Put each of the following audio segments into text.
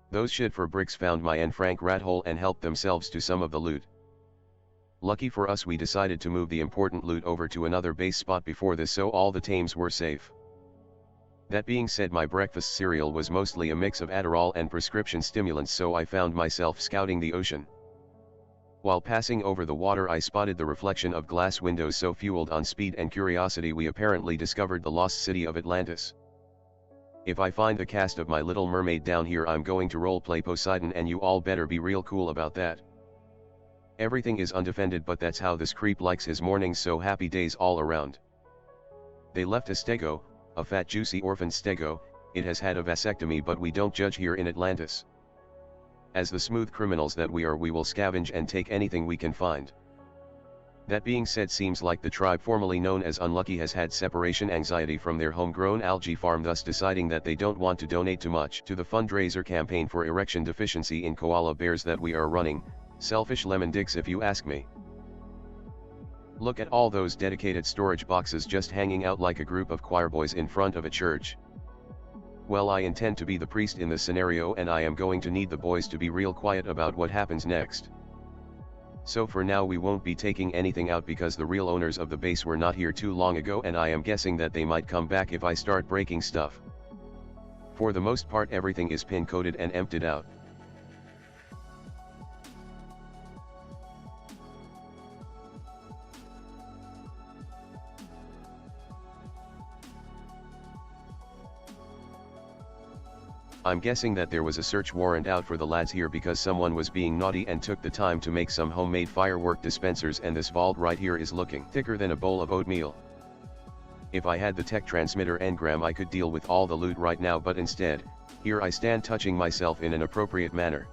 Those shit for bricks found my and Frank rat hole and helped themselves to some of the loot. Lucky for us we decided to move the important loot over to another base spot before this so all the tames were safe. That being said, my breakfast cereal was mostly a mix of Adderall and prescription stimulants, so I found myself scouting the ocean. While passing over the water I spotted the reflection of glass windows, so fueled on speed and curiosity we apparently discovered the lost city of Atlantis. If I find the cast of My Little Mermaid down here I'm going to roleplay Poseidon, and you all better be real cool about that. Everything is undefended, but that's how this creep likes his mornings, so happy days all around. They left a stego, a fat juicy orphan stego. It has had a vasectomy, but we don't judge here in Atlantis. As the smooth criminals that we are, we will scavenge and take anything we can find. That being said, seems like the tribe formerly known as Unlucky has had separation anxiety from their homegrown algae farm, thus deciding that they don't want to donate too much to the fundraiser campaign for erection deficiency in koala bears that we are running. Selfish lemon dicks if you ask me. Look at all those dedicated storage boxes just hanging out like a group of choir boys in front of a church. Well, I intend to be the priest in this scenario, and I am going to need the boys to be real quiet about what happens next. So for now we won't be taking anything out because the real owners of the base were not here too long ago, and I am guessing that they might come back if I start breaking stuff. For the most part everything is pin coded and emptied out. I'm guessing that there was a search warrant out for the lads here because someone was being naughty and took the time to make some homemade firework dispensers, and this vault right here is looking thicker than a bowl of oatmeal. If I had the tech transmitter engram I could deal with all the loot right now, but instead, here I stand touching myself in an appropriate manner.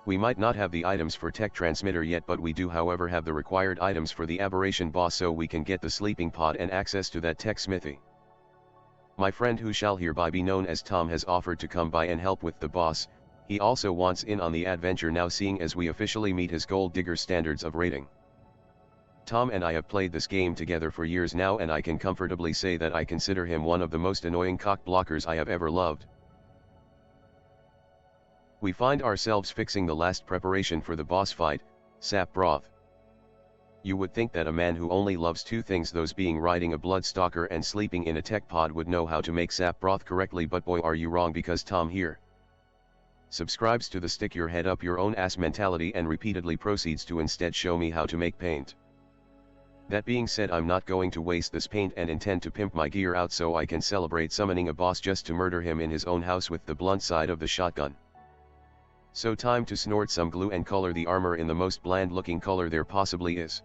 We might not have the items for tech transmitter yet, but we do however have the required items for the Abberation boss, so we can get the sleeping pod and access to that tech smithy. My friend, who shall hereby be known as Tom, has offered to come by and help with the boss. He also wants in on the adventure now, seeing as we officially meet his gold digger standards of rating. Tom and I have played this game together for years now, and I can comfortably say that I consider him one of the most annoying cock blockers I have ever loved. We find ourselves fixing the last preparation for the boss fight, sap broth. You would think that a man who only loves two things, those being riding a bloodstalker and sleeping in a tech pod, would know how to make sap broth correctly, but boy are you wrong, because Tom here subscribes to the stick your head up your own ass mentality and repeatedly proceeds to instead show me how to make paint. That being said, I'm not going to waste this paint and intend to pimp my gear out so I can celebrate summoning a boss just to murder him in his own house with the blunt side of the shotgun. So time to snort some glue and color the armor in the most bland looking color there possibly is.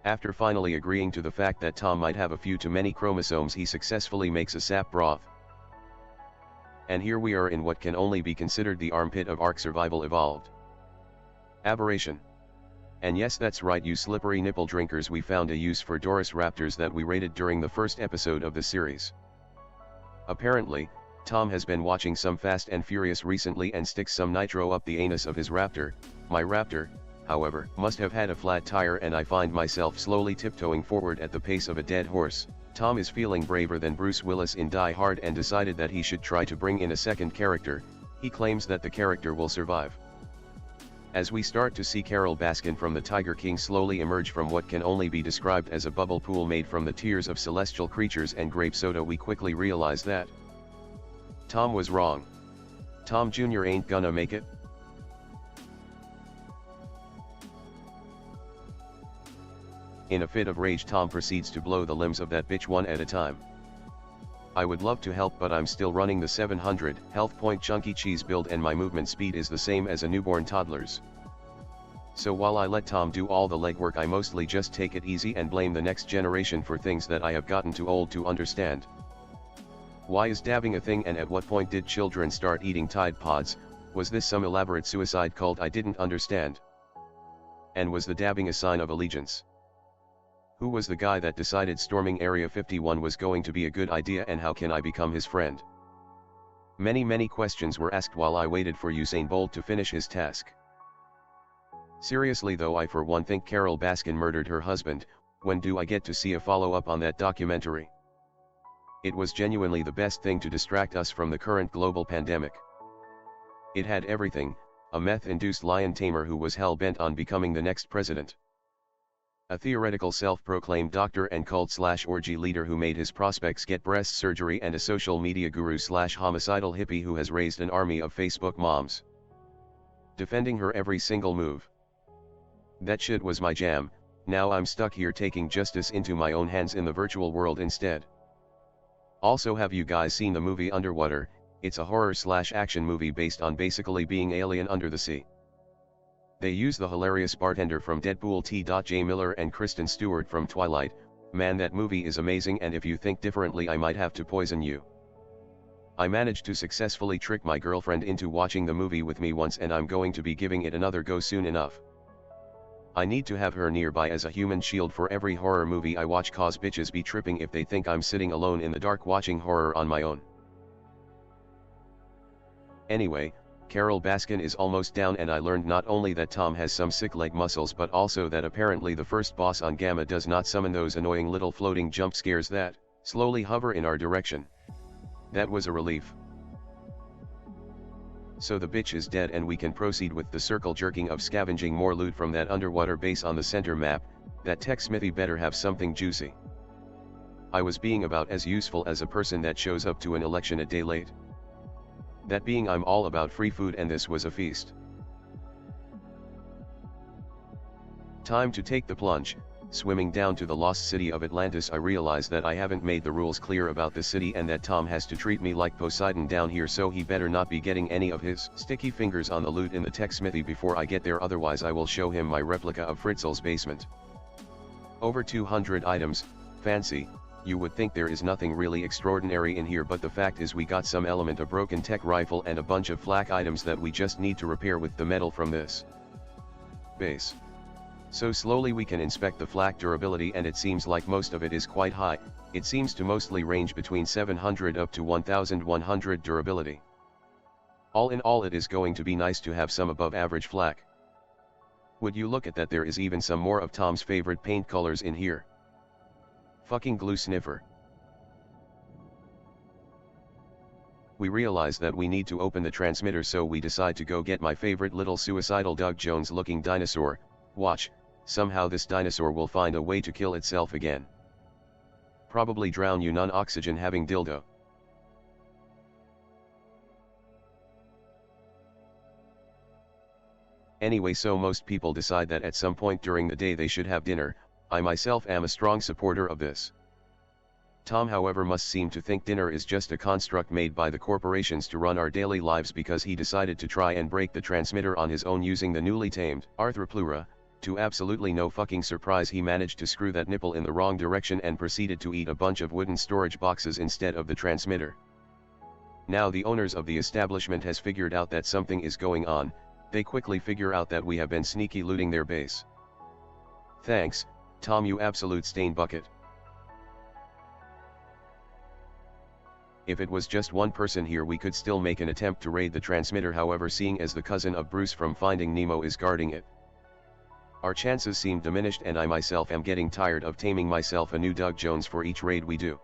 After finally agreeing to the fact that Tom might have a few too many chromosomes, he successfully makes a sap broth. And here we are in what can only be considered the armpit of Ark Survival Evolved. Abberation. And yes, that's right, you slippery nipple drinkers, we found a use for Doris raptors that we raided during the first episode of the series. Apparently, Tom has been watching some Fast and Furious recently and sticks some nitro up the anus of his raptor. My raptor, however, must have had a flat tire, and I find myself slowly tiptoeing forward at the pace of a dead horse. Tom is feeling braver than Bruce Willis in Die Hard and decided that he should try to bring in a second character. He claims that the character will survive. As we start to see Carol Baskin from the Tiger King slowly emerge from what can only be described as a bubble pool made from the tears of celestial creatures and grape soda, we quickly realize that Tom was wrong. Tom Jr. ain't gonna make it. In a fit of rage, Tom proceeds to blow the limbs of that bitch one at a time. I would love to help, but I'm still running the 700 health point chunky cheese build and my movement speed is the same as a newborn toddler's. So while I let Tom do all the legwork, I mostly just take it easy and blame the next generation for things that I have gotten too old to understand. Why is dabbing a thing, and at what point did children start eating Tide Pods? Was this some elaborate suicide cult I didn't understand? And was the dabbing a sign of allegiance? Who was the guy that decided storming Area 51 was going to be a good idea, and how can I become his friend? Many questions were asked while I waited for Usain Bolt to finish his task. Seriously though, I for one think Carol Baskin murdered her husband. When do I get to see a follow-up on that documentary? It was genuinely the best thing to distract us from the current global pandemic. It had everything: a meth-induced lion tamer who was hell-bent on becoming the next president, a theoretical self-proclaimed doctor and cult/orgy leader who made his prospects get breast surgery, and a social media guru/homicidal hippie who has raised an army of Facebook moms, defending her every single move. That shit was my jam. Now I'm stuck here taking justice into my own hands in the virtual world instead. Also, have you guys seen the movie Underwater? It's a horror/action movie based on basically being alien under the sea. They use the hilarious bartender from Deadpool T.J. Miller and Kristen Stewart from Twilight. Man, that movie is amazing, and if you think differently I might have to poison you. I managed to successfully trick my girlfriend into watching the movie with me once, and I'm going to be giving it another go soon enough. I need to have her nearby as a human shield for every horror movie I watch, cause bitches be tripping if they think I'm sitting alone in the dark watching horror on my own. Anyway, Carol Baskin is almost down, and I learned not only that Tom has some sick leg muscles but also that apparently the first boss on Gamma does not summon those annoying little floating jump scares that slowly hover in our direction. That was a relief. So the bitch is dead, and we can proceed with the circle jerking of scavenging more loot from that underwater base on the center map. That tech smithy better have something juicy. I was being about as useful as a person that shows up to an election a day late. That being, I'm all about free food, and this was a feast. Time to take the plunge. Swimming down to the lost city of Atlantis, I realize that I haven't made the rules clear about the city, and that Tom has to treat me like Poseidon down here, so he better not be getting any of his sticky fingers on the loot in the tech smithy before I get there, otherwise I will show him my replica of Fritzl's basement. Over 200 items, fancy. You would think there is nothing really extraordinary in here, but the fact is we got some element, a broken tech rifle, and a bunch of flak items that we just need to repair with the metal from this base. So slowly we can inspect the flak durability, and it seems like most of it is quite high. It seems to mostly range between 700 up to 1100 durability. All in all, it is going to be nice to have some above average flak. Would you look at that, there is even some more of Tom's favorite paint colors in here. Fucking glue sniffer. We realize that we need to open the transmitter, so we decide to go get my favorite little suicidal Doug Jones looking dinosaur. Watch, somehow this dinosaur will find a way to kill itself again. Probably drown, you non-oxygen having dildo. Anyway, so most people decide that at some point during the day they should have dinner. I myself am a strong supporter of this. Tom, however, must seem to think dinner is just a construct made by the corporations to run our daily lives, because he decided to try and break the transmitter on his own using the newly tamed Arthropleura. To absolutely no fucking surprise, he managed to screw that nipple in the wrong direction and proceeded to eat a bunch of wooden storage boxes instead of the transmitter. Now the owners of the establishment has figured out that something is going on. They quickly figure out that we have been sneaky looting their base. Thanks, Tom, you absolute stain bucket. If it was just one person here, we could still make an attempt to raid the transmitter. However, seeing as the cousin of Bruce from Finding Nemo is guarding it, our chances seem diminished, and I myself am getting tired of taming myself a new Doug Jones for each raid we do.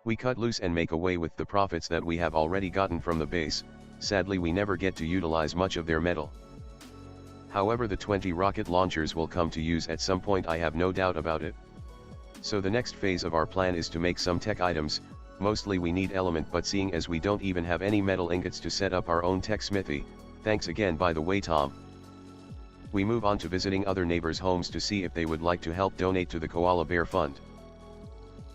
We cut loose and make away with the profits that we have already gotten from the base. Sadly, we never get to utilize much of their metal. However, the 20 rocket launchers will come to use at some point, I have no doubt about it. So the next phase of our plan is to make some tech items. Mostly we need element, but seeing as we don't even have any metal ingots to set up our own tech smithy, thanks again by the way, Tom. We move on to visiting other neighbors' homes to see if they would like to help donate to the Koala Bear Fund.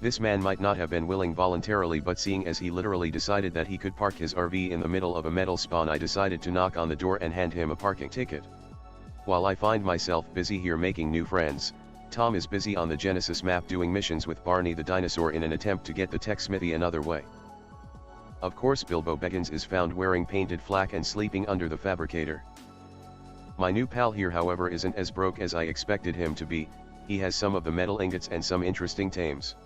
This man might not have been willing voluntarily, but seeing as he literally decided that he could park his RV in the middle of a metal spawn, I decided to knock on the door and hand him a parking ticket. While I find myself busy here making new friends, Tom is busy on the Genesis map doing missions with Barney the dinosaur in an attempt to get the tech smithy another way. Of course, Bilbo Baggins is found wearing painted flak and sleeping under the fabricator. My new pal here, however, isn't as broke as I expected him to be. He has some of the metal ingots and some interesting tames.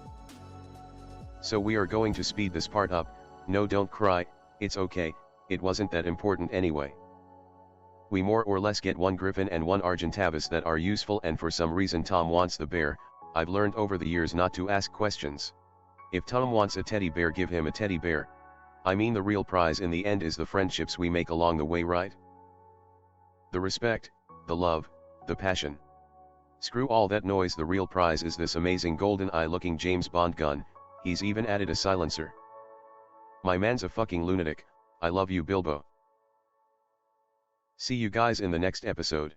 So we are going to speed this part up. No, don't cry, it's okay, it wasn't that important anyway. We more or less get one griffin and one Argentavis that are useful, and for some reason Tom wants the bear. I've learned over the years not to ask questions. If Tom wants a teddy bear, give him a teddy bear. I mean, the real prize in the end is the friendships we make along the way, right? The respect, the love, the passion. Screw all that noise, the real prize is this amazing golden eye looking James Bond gun. He's even added a silencer. My man's a fucking lunatic. I love you, Bilbo. See you guys in the next episode.